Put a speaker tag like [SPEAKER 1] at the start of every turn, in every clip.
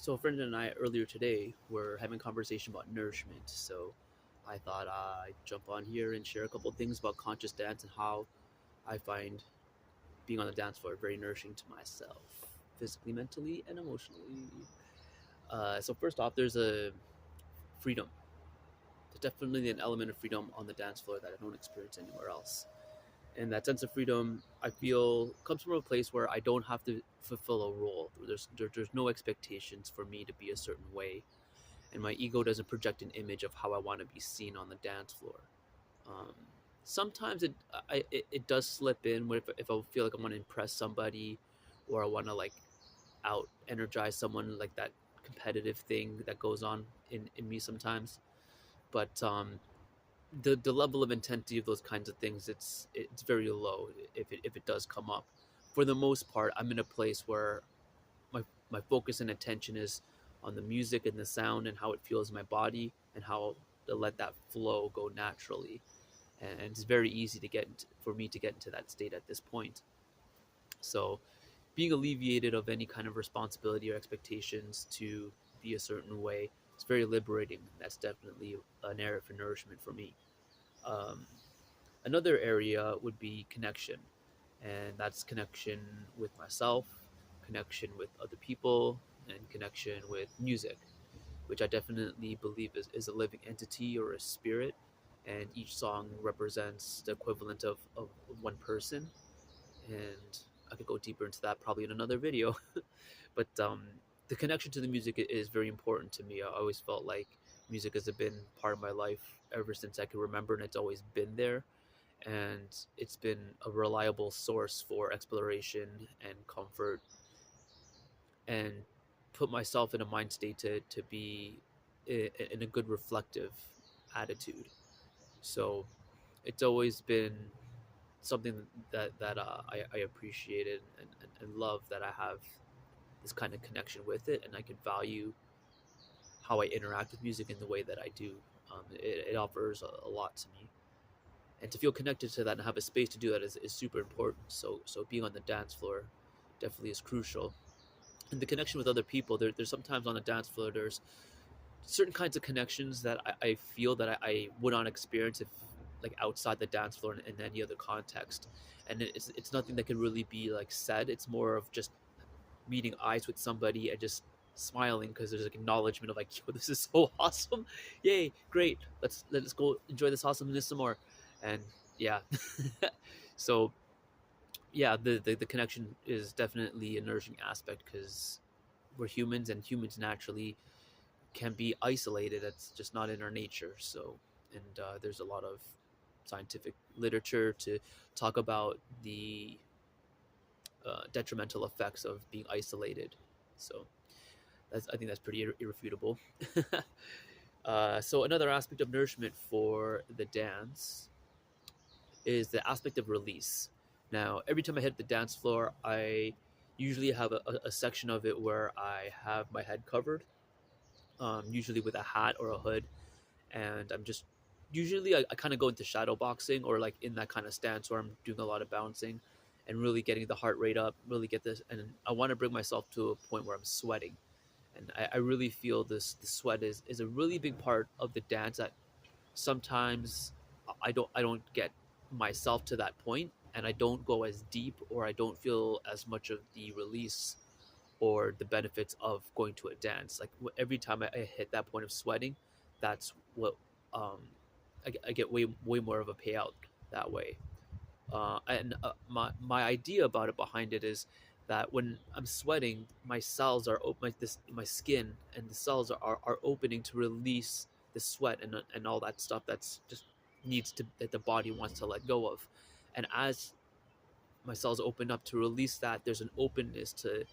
[SPEAKER 1] So a friend and I earlier today were having a conversation about nourishment. So I thought I'd jump on here and share a couple things about conscious dance and how I find being on the dance floor very nourishing to myself, physically, mentally, and emotionally. So first off, there's a freedom. There's definitely an element of freedom on the dance floor that I don't experience anywhere else. And that sense of freedom, I feel, comes from a place where I don't have to fulfill a role. There's no expectations for me to be a certain way, and my ego doesn't project an image of how I want to be seen on the dance floor. Um, Sometimes it does slip in if I feel like I want to impress somebody, or I want to like out energize someone, like that competitive thing that goes on in me sometimes. But the level of intensity of those kinds of things, it's very low if it does come up. For the most part, I'm in a place where my focus and attention is on the music and the sound and how it feels in my body and how to let that flow go naturally. And it's very easy for me to get into that state at this point. So being alleviated of any kind of responsibility or expectations to be a certain way, it's very liberating. That's definitely an area for nourishment for me. Um, Another area would be connection, and that's connection with myself, connection with other people, and connection with music, which I definitely believe is a living entity or a spirit, and each song represents the equivalent of one person. And I could go deeper into that probably in another video. But the connection to the music is very important to me. I always felt like music has been part of my life ever since I can remember, and it's always been there, and it's been a reliable source for exploration and comfort, and put myself in a mind state to be in a good reflective attitude. So it's always been something that I appreciated and love, that I have this kind of connection with it, and I can value how I interact with music in the way that I do. It offers a lot to me, and to feel connected to that and have a space to do that is super important. So being on the dance floor definitely is crucial. And the connection with other people, there's sometimes on the dance floor there's certain kinds of connections that I feel that I would not experience if like outside the dance floor in any other context. And it's nothing that can really be like said. It's more of just meeting eyes with somebody and just smiling because there's like acknowledgement of like, yo, this is so awesome. Yay, great, let's go enjoy this awesomeness some more. And yeah. So yeah, the connection is definitely a nourishing aspect, because we're humans, and humans naturally can be isolated. That's just not in our nature. So, and there's a lot of scientific literature to talk about the detrimental effects of being isolated. So I think that's pretty irrefutable. So another aspect of nourishment for the dance is the aspect of release. Now, every time I hit the dance floor, I usually have a section of it where I have my head covered, usually with a hat or a hood, and I'm just usually I kind of go into shadow boxing, or like in that kind of stance where I'm doing a lot of bouncing and really getting the heart rate up, really get this, and I want to bring myself to a point where I'm sweating. And I really feel the sweat is a really big part of the dance, that sometimes I don't get myself to that point, and I don't go as deep, or I don't feel as much of the release or the benefits of going to a dance. Like every time I hit that point of sweating, that's what um, I get way more of a payout that way. And my idea about it behind it is that when I'm sweating, my cells are open, my skin and the cells are opening to release the sweat and all that stuff that's just needs to that the body wants to let go of. And as my cells open up to release that, there's an openness to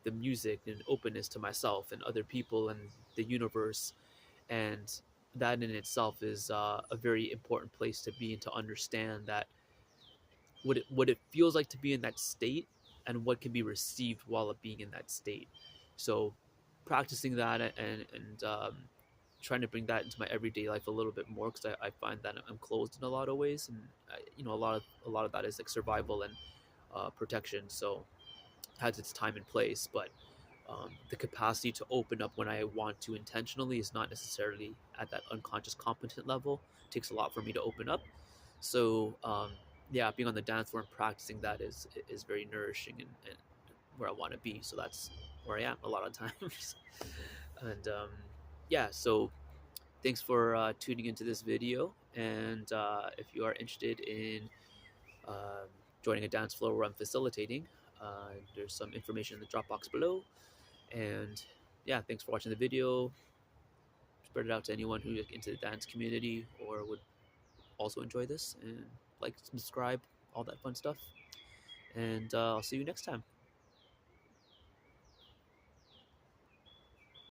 [SPEAKER 1] the music and openness to myself and other people and the universe. And that in itself is a very important place to be, and to understand that what it feels like to be in that state, and what can be received while being in that state. So practicing that and trying to bring that into my everyday life a little bit more, because I find that I'm closed in a lot of ways, and a lot of that is like survival and protection. So it has its time and place, but The capacity to open up when I want to intentionally is not necessarily at that unconscious competent level. It takes a lot for me to open up. So yeah, being on the dance floor and practicing that is very nourishing and where I want to be. So that's where I am a lot of times. And yeah, so thanks for tuning into this video. And if you are interested in um, joining a dance floor where I'm facilitating, there's some information in the drop box below. And yeah, thanks for watching the video. Spread it out to anyone who's into the dance community or would also enjoy this. And like, subscribe, all that fun stuff. And I'll see you next time.